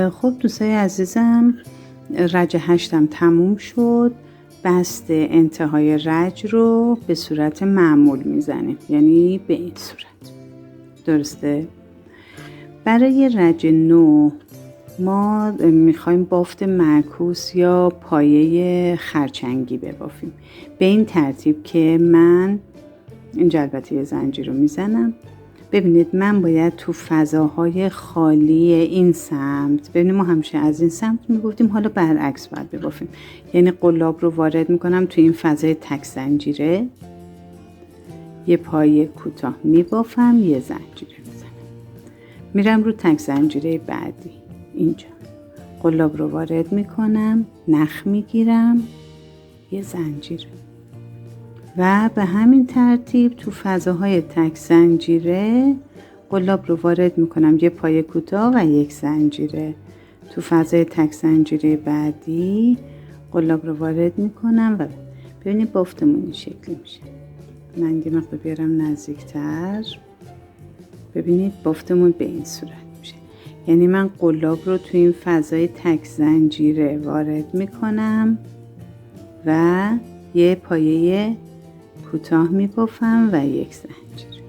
خب دوستای عزیزم، رج 8 تموم شد. بست انتهای رج رو به صورت معمول میزنیم، یعنی به این صورت. درسته؟ برای رج 9 ما میخوایم بافت معکوس یا پایه خرچنگی ببافیم. به این ترتیب که من اینجا البته یه زنجیر رو میزنم. ببینید من باید تو فضاهای خالی این سمت، ببینید ما همیشه از این سمت میگفتیم، حالا برعکس باید ببافیم. یعنی قلاب رو وارد میکنم تو این فضای تک زنجیره، یه پایه کوتاه میبافم، یه زنجیره میزنم، میرم رو تک زنجیره بعدی. اینجا قلاب رو وارد میکنم، نخ میگیرم، یه زنجیره، و به همین ترتیب تو فضاهای تک زنجیره قلاب رو وارد میکنم، یه پایه کوتاه و یک زنجیره. تو فضای تک زنجیره بعدی قلاب رو وارد میکنم و ببینید بافتمون این شکلی میشه. من یه مقدار بیارم نزدیکتر. ببینید بافتمون به این صورت میشه. یعنی من قلاب رو تو این فضای تک زنجیره وارد میکنم و یه پایه کوتاه میبافم و یک زنجیر.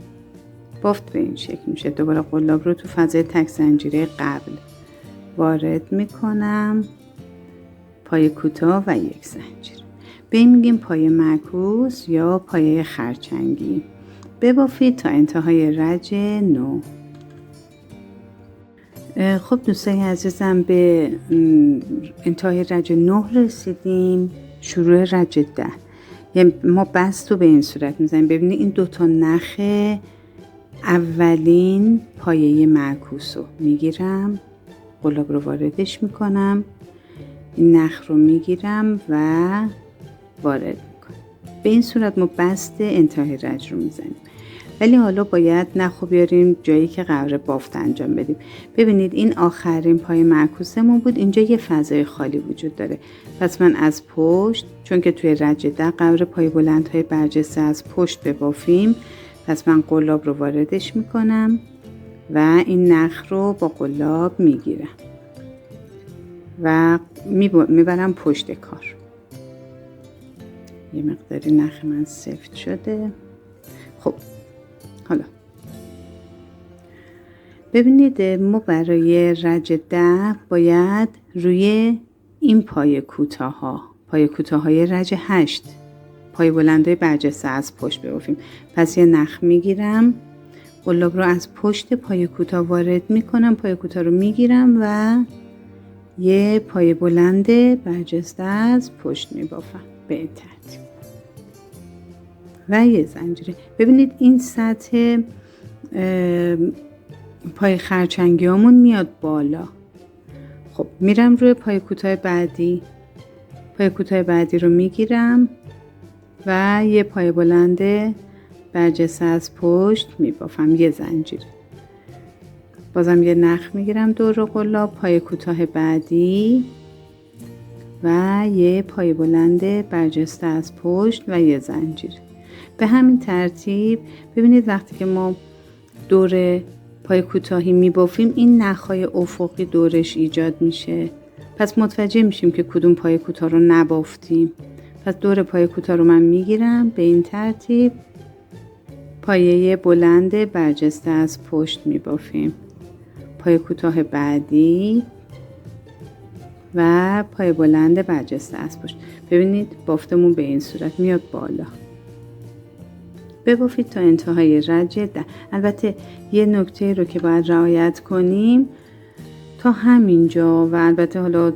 بافت به این شکل میشه. دوباره قلاب رو تو فضای تک زنجیره قبل وارد میکنم، پایه کوتاه و یک زنجیر. به این میگیم پایه معکوس یا پایه خرچنگی. ببافید تا انتهای رج 9. خب دوستای عزیزم، به انتهای رج 9 رسیدیم. شروع رج 10. یعنی ما بست رو به این صورت میزنیم. ببینید این دوتا نخ اولین پایه معکوس رو میگیرم، قلاب رو واردش میکنم، این نخ رو میگیرم و وارد میکنم. به این صورت ما بست انتهای رج رو میزنیم. ولی حالا باید نخ رو بیاریم جایی که قراره بافت انجام بدیم. ببینید این آخرین پایه معکوسمون بود. اینجا یه فضای خالی وجود داره. پس من از پشت، چون که توی رج 10 قراره پایه بلندهای برجسته از پشت ببافیم، پس من قلاب رو واردش میکنم و این نخ رو با قلاب میگیرم و میبرم پشت کار. یه مقداری نخ من سفت شده. خب حالا ببینید ما برای رج 10 باید روی این پایه کوتاهای رج 8 پایه بلندهای برجسته از پشت ببافیم. پس یه نخ میگیرم، قلاب رو از پشت پایه کوتاه وارد میکنم، پایه کوتاه رو میگیرم و یه پایه بلند برجسته از پشت میبافم به این ترتیب و یه زنجیره. ببینید این سطح پای خرچنگی همون میاد بالا. خب میرم روی پای کوتاه بعدی. پای کوتاه بعدی رو میگیرم و یه پای بلند برجسته از پشت میبافم، یه زنجیره. بازم یه نخ میگیرم دور قلاب، پای کوتاه بعدی و یه پای بلند برجسته از پشت و یه زنجیره. به همین ترتیب ببینید وقتی که ما دور پای کوتاهی میبافیم این نخهای افقی دورش ایجاد میشه. پس متوجه میشیم که کدوم پای کوتاه رو نبافتیم. پس دور پای کوتاه رو من میگیرم به این ترتیب، پایه بلند برجسته از پشت میبافیم، پای کوتاه بعدی و پای بلند برجسته از پشت. ببینید بافتمون به این صورت میاد بالا. ببافید تا انتهای رج 10. البته یه نکته رو که باید رعایت کنیم تا همینجا، و البته حالا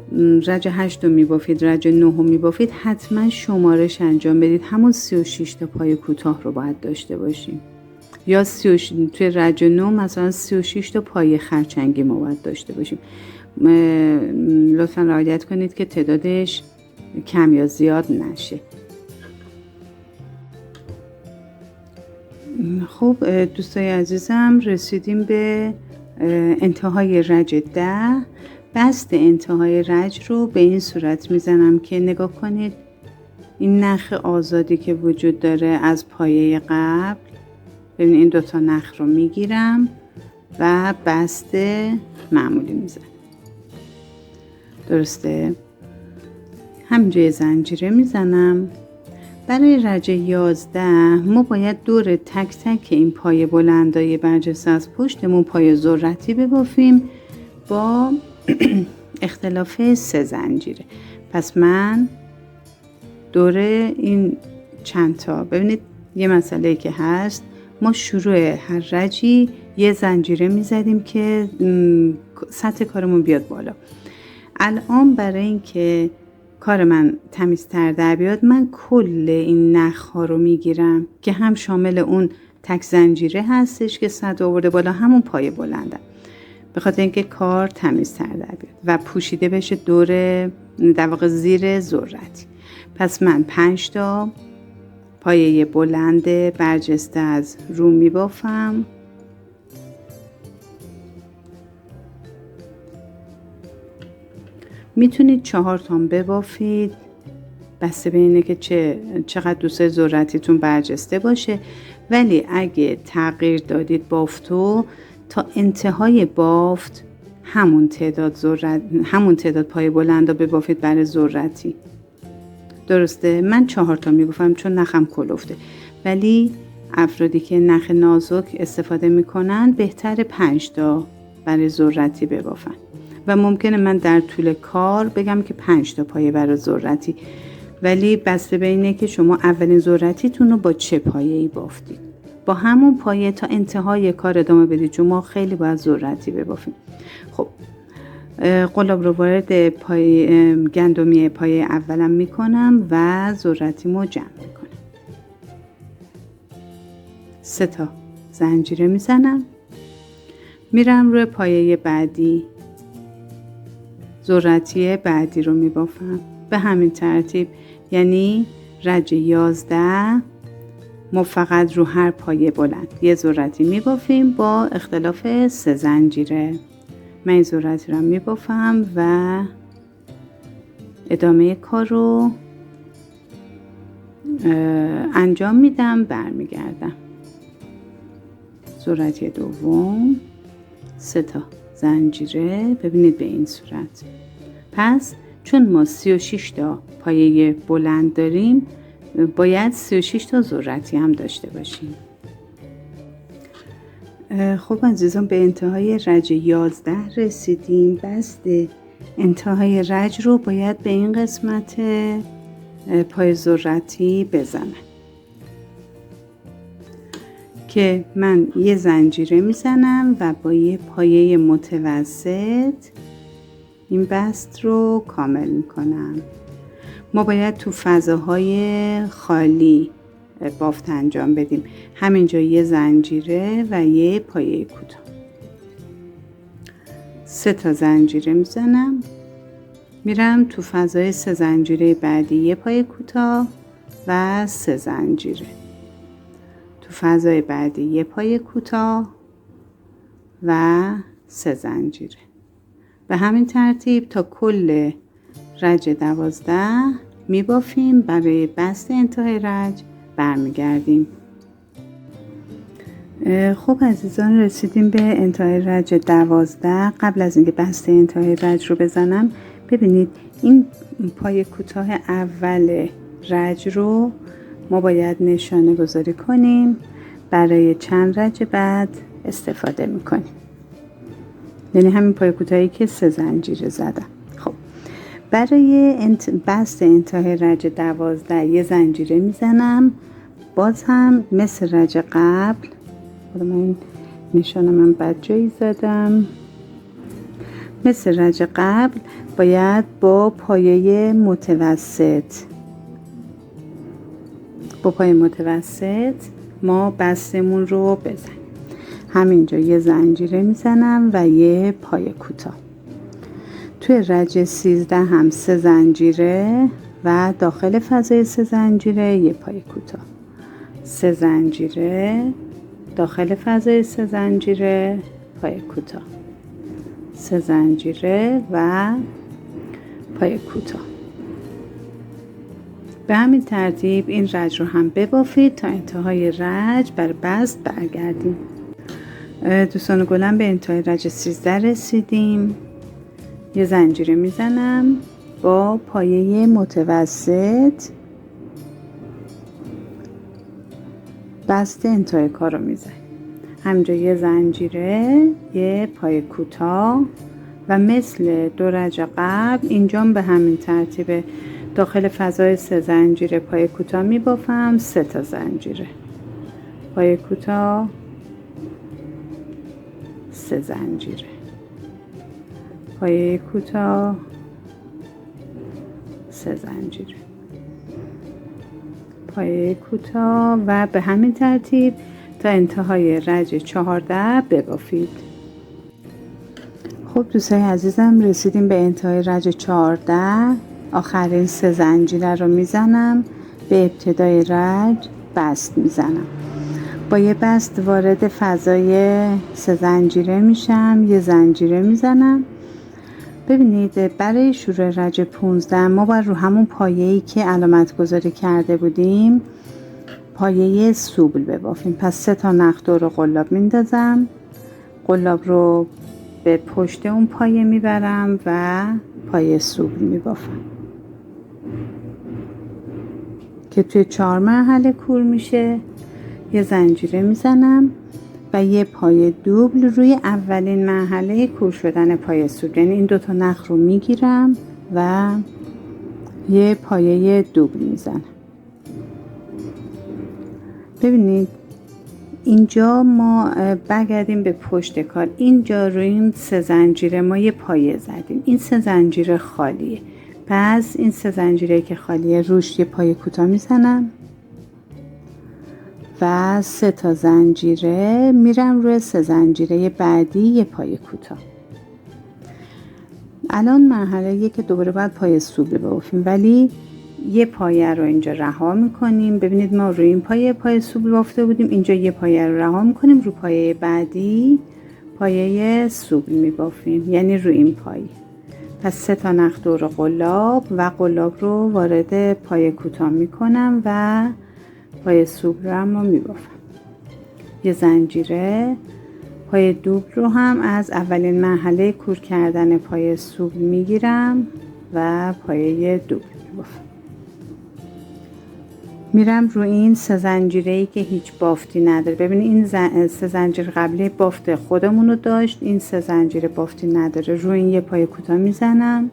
رج 8 رو میبافید، رج 9 رو میبافید، حتما شمارش انجام بدید. همون 36 تا پای کوتاه رو باید داشته باشیم، یا توی رج 9 مثلا 36 تا پای خرچنگی ما باید داشته باشیم. لطفا رعایت کنید که تعدادش کم یا زیاد نشه. خب دوستای عزیزم، رسیدیم به انتهای رج 10. بست انتهای رج رو به این صورت میزنم که نگاه کنید این نخ آزادی که وجود داره از پایه قبل. ببینید این دوتا نخ رو میگیرم و بست معمولی میزنم. درسته؟ همینجا یه زنجیره میزنم. برای رج 11 ما باید دور تک تک این پای بلندای برجسته از پشتمون پای ذرتی ببافیم با اختلاف 3 زنجیره. پس من دور این چند تا، ببینید یه مسئله که هست، ما شروع هر رجی یه زنجیره میزدیم که سطح کارمون بیاد بالا. الان برای اینکه کار من تمیزتر در بیاد، من کل این نخ‌ها رو میگیرم که هم شامل اون تک زنجیره هستش که سطح آورده بالا، همون پای بلندم، به خاطر اینکه کار تمیزتر در بیاد و پوشیده بشه دور در واقع زیر ذرتی. پس من 5 تا پایه بلند برجسته از رو میبافم. میتونید 4 تا ببافید، بسته به اینه که چقدر دوست ذرتیتون برجسته باشه. ولی اگه تغییر دادید بافتو، تا انتهای بافت همون تعداد پای بلند رو ببافید برای ذرتی. درسته؟ من 4 تا میبافم چون نخم کلفته، ولی افرادی که نخ نازک استفاده میکنن بهتر 5 تا برای ذرتی ببافن و ممکنه من در طول کار بگم که 5 تا پایه برای ذرتی، ولی بسته به اینه که شما اولین ذرتیتون رو با چه پایه‌ای بافتید. با همون پایه تا انتهای کار ادامه بدید، چون ما خیلی باید ذرتی ببافیم. خب قلاب رو وارد گندمی پایه اولم میکنم و ذرتیمو جمع میکنم. 3 تا زنجیره میزنم، میرم روی پایه بعدی، ذرتی بعدی رو میبافم به همین ترتیب. یعنی رج 11 ما فقط رو هر پایه بلند یه ذرتی میبافیم با اختلاف 3 زنجیره. من این ذرتی رو میبافم و ادامه کار رو انجام میدم، برمیگردم. ذرتی دوم 3 تا زنجیره، ببینید به این صورت. پس چون ما 36 تا پایه بلند داریم، باید 36 تا ذرتی هم داشته باشیم. خب عزیزان، به انتهای رج 11 رسیدیم. بست انتهای رج رو باید به این قسمت پای ذرتی بزنم که من یه زنجیره میزنم و با یه پایه متوسط این بست رو کامل میکنم. ما باید تو فضاهای خالی بافت انجام بدیم. همینجا یه زنجیره و یه پایه کوتاه. 3 تا زنجیره میزنم، میرم تو فضای 3 زنجیره بعدی، یه پایه کوتاه و 3 زنجیره. تو فضای بعدی یه پایه کوتاه و 3 زنجیره. به همین ترتیب تا کل رج 12 میبافیم. برای بست انتهای رج برمیگردیم. خب عزیزان، رسیدیم به انتهای رج 12. قبل از اینکه بست انتهای رج رو بزنم، ببینید این پای کوتاه اول رج رو ما باید نشانه گذاری کنیم، برای چند رج بعد استفاده میکنیم. یعنی همین پای کوتاهی که 3 زنجیره زدم. خب برای بست انتهای رج 12 یه زنجیره میزنم. باز هم مثل رج قبل، من نشانه من بد جایی زدم، مثل رج قبل باید با پایه متوسط ما بستمون رو بزنیم. همینجا یه زنجیره میزنم و یه پایه کوتاه. توی رج 13 هم 3 زنجیره و داخل فضای 3 زنجیره یه پایه کوتاه. 3 زنجیره داخل فضای 3 زنجیره پایه کوتاه. 3 زنجیره و پایه کوتاه. به همین ترتیب این رج رو هم ببافید تا انتهای رج بر بست برگردیم. دوستان گلم، به انتهای رج 13 رسیدیم. یه زنجیره میزنم با پایه متوسط، بسته انتهای کار رو میزنم. همینجا یه زنجیره، یه پایه کوتاه و مثل دو رج قبل اینجام به همین ترتیب داخل فضای 3 زنجیره پایه کوتاه میبافم. 3 تا زنجیره، پایه کوتاه، 3 زنجیره، پایه کوتاه، 3 زنجیره، پایه کوتاه و به همین ترتیب تا انتهای رج 14 ببافید. خب دوستای عزیزم، رسیدیم به انتهای رج 14. آخرین 3 زنجیره رو میزنم، به ابتدای رج بست میزنم. با یه بست وارد فضای 3 زنجیره میشم، یه زنجیره میزنم. ببینید برای شروع رج 15 ما باید رو همون پایه‌ای که علامت گذاری کرده بودیم پایه سوبل ببافیم. پس 3 تا نخ دور قلاب میندازم، قلاب رو به پشت اون پایه میبرم و پایه سوبل میبافم که توی 4 مرحله کور میشه. یه زنجیره میزنم و یه پایه دوبل روی اولین مرحله کور شدن پایه سوبل، یعنی این 2 تا نخ رو میگیرم و یه پایه دوبل میزنم. ببینید اینجا ما برگردیم به پشت کار. اینجا روی این 3 زنجیره ما یه پایه زدیم، این 3 زنجیره خالیه. پس این 3 زنجیره که خالیه روش یه پایه کوتاه میزنم و 3 تا زنجیره میرم روی 3 زنجیره بعدی یه پایه کوتاه. الان مرحله که دوباره باید پایه سوبل بافیم، ولی یه پایه رو اینجا رها میکنیم. ببینید ما روی این پایه سوبل بافته بودیم، اینجا یه پایه رو رها میکنیم، رو پایه بعدی پایه سوبل میبافیم، یعنی روی این پایه. پس 3 تا نخ دور قلاب و قلاب رو وارد پایه کوتاه میکنم و پایه سوبل رو میبافم. یه زنجیره، پایه دوبل رو هم از اولین مرحله کور کردن پایه سوبل میگیرم و پایه دوبل میبافم. میرم رو این 3 زنجیره‌ای که هیچ بافتی نداره. ببینید این 3 زنجیر قبلی بافت خودمون رو داشت، این 3 زنجیره بافتی نداره. رو این یه پایه کوتاه میزنم،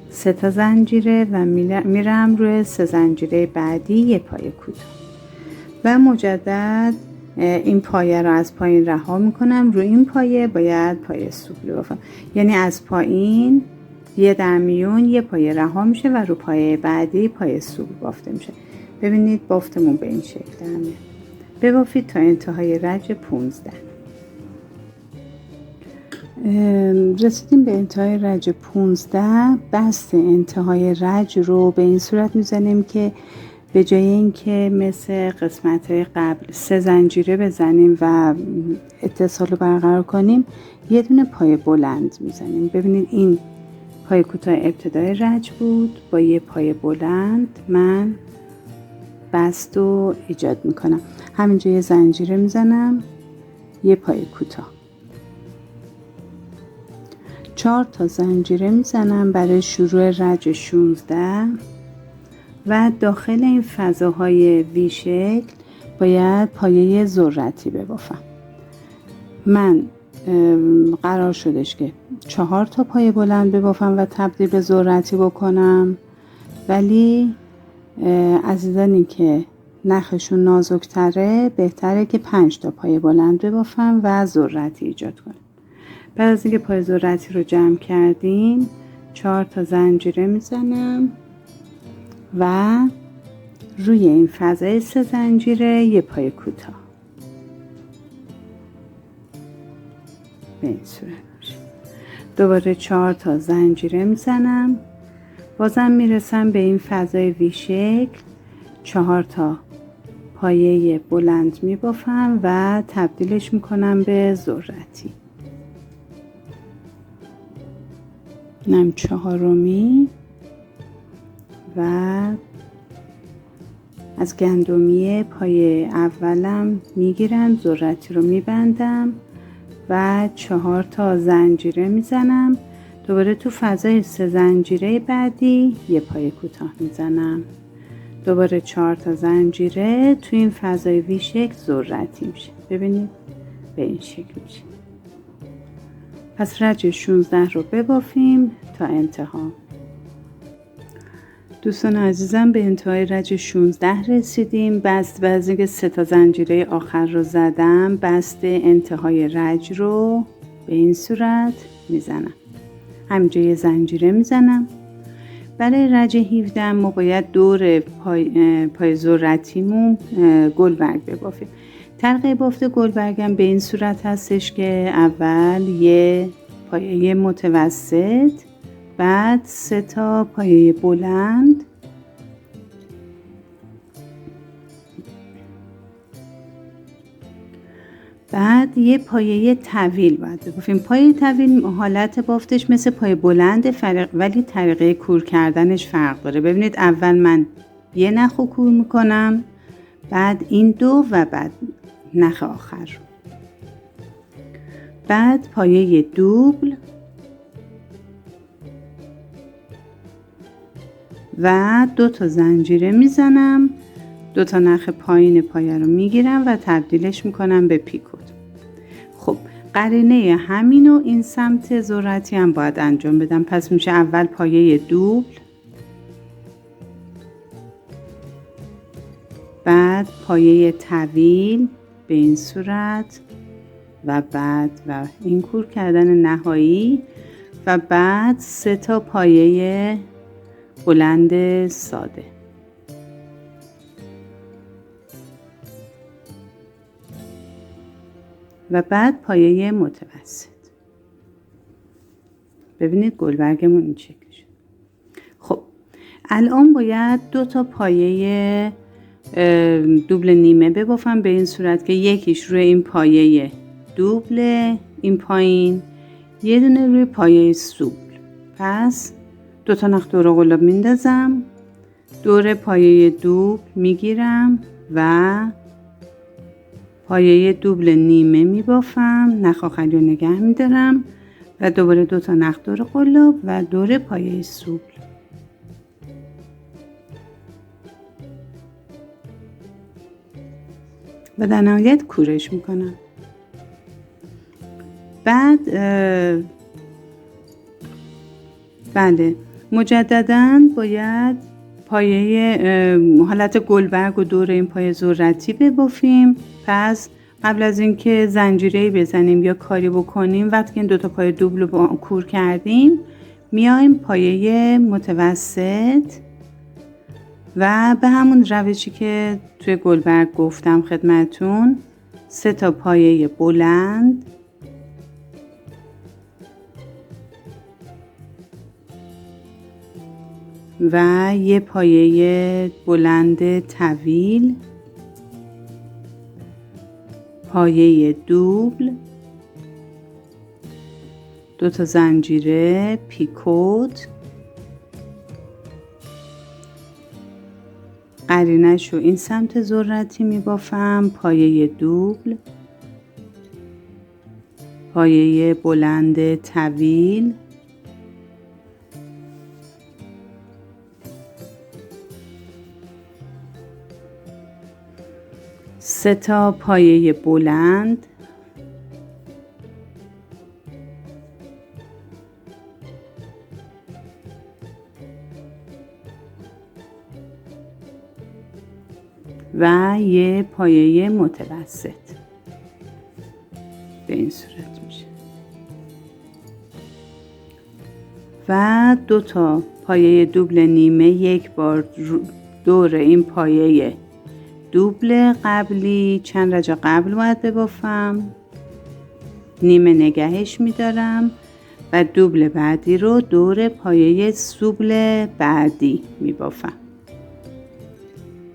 3 تا زنجیره و میرم روی 3 زنجیره بعدی یه پایه کوتاه و مجدد این پایه رو از پایین رها میکنم. روی این پایه باید پایه سوبل بافم، یعنی از پایین یه در میون یه پایه رها میشه و رو پایه بعدی پایه سوبل بافته میشه. ببینید بافتمون به این شکل در میاد. ببافید تا انتهای رج 15. رسیدیم به انتهای رج 15. بست انتهای رج رو به این صورت میزنیم که به جای اینکه مثل قسمت‌های قبل 3 زنجیره بزنیم و اتصال رو برقرار کنیم، یه دونه پایه بلند میزنیم. ببینید این پایه کوتاه ابتدای رج بود، با یه پایه بلند من بست رو ایجاد میکنم. همینجا یه زنجیره میزنم، یه پایه کوتاه، 4 تا زنجیره میزنم برای شروع رج 16 و داخل این فضاهای وی شکل باید پایه ذرتی ببافم. من قرار شدش که 4 تا پایه بلند ببافم و تبدیل به ذرتی بکنم، ولی عزیزانی که نخشون نازکتره بهتره که 5 تا پایه بلند ببافم و ذرتی ایجاد کنم. بعد از اینکه پایه ذرتی رو جمع کردیم 4 تا زنجیره میزنم و روی این فضای 3 زنجیره یه پایه کوتاه به این صورت میشه. دوباره 4 تا زنجیره میزنم، بازم میرسم به این فضای وی شکل، 4 تا پایه بلند میبافم و تبدیلش میکنم به ذرتی. اینم 4می و از گندمی پایه اولم میگیرم، ذرتی رو میبندم و 4 تا زنجیره میزنم. دوباره تو فضای 3 زنجیره بعدی یه پای کوتاه میزنم. دوباره 4 تا زنجیره تو این فضای وی شکل ذرتی میشه. ببینید به این شکل میشه. پس رج 16 رو ببافیم تا انتها. دوستان عزیزم به انتهای رج 16 رسیدیم. بست از اینکه 3 تا زنجیره آخر رو زدم، بست انتهای رج رو به این صورت میزنم. همینجا یه زنجیره میزنم. برای رج 17 ما باید دور پای ذرتیمون گلبرگ ببافیم. طرق بافت گلبرگم به این صورت هستش که اول یه پایه متوسط، بعد 3 تا پایه بلند، بعد یه پایه طویل باید ببافیم. پایه طویل حالت بافتش مثل پایه بلند ولی طریقه کور کردنش فرق داره. ببینید اول من یه نخ رو کور میکنم، بعد این دو و بعد نخ آخر، بعد پایه دوبل و 2 تا زنجیره میزنم. 2 تا نخ پایین پایه رو میگیرم و تبدیلش میکنم به پیکوت. خب قرینه همینو این سمت ذرتی هم باید انجام بدم. پس میشه اول پایه دوبل، بعد پایه طویل به این صورت و بعد و این کور کردن نهایی و بعد 3 تا پایه بلند ساده. و بعد پایه متوسط. ببینید گلبرگمون این شکل شد. خب الان باید 2 تا پایه دوبل نیمه ببافم به این صورت که یکیش روی این پایه دوبل این پایین، یه دونه روی پایه سوبل. پس 2 تا نخ دور قلاب میندازم، دور پایه دوبل میگیرم و پایه دوبل نیمه میبافم، نخ آخری رو نگه میدارم و دوباره 2 تا نخ دور قلاب و دور پایه سوبل. و در نهایت کورش میکنم. بعد بله مجدداً باید پایه حالت گلبرگ و دور این پایه ذرتی ببافیم. پس قبل از اینکه زنجیره‌ای بزنیم یا کاری بکنیم، وقتی که این 2 تا پایه دوبل رو کور کردیم، میایم پایه متوسط و به همون روشی که توی گلبرگ گفتم خدمتون، 3 تا پایه بلند، و یه پایه بلند طویل، پایه دوبل، 2 تا زنجیره پیکوت، قرینه‌شو این سمت ذرتی میبافم، پایه دوبل، پایه بلند طویل، سه تا پایه بلند، و یه پایه متوسط به این صورت میشه و 2 تا پایه دوبل نیمه یک بار دور این پایه دوبل قبلی چند رجا قبل باید ببافم، نیمه نگهش میدارم و دوبل بعدی رو دور پایه سوبل بعدی میبافم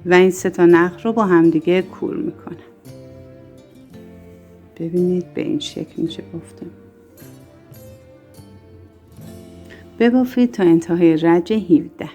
و این 3 تا نخ رو با همدیگه کور میکنم. ببینید به این شکل میشه بافته. ببافید تا انتهای رج 17.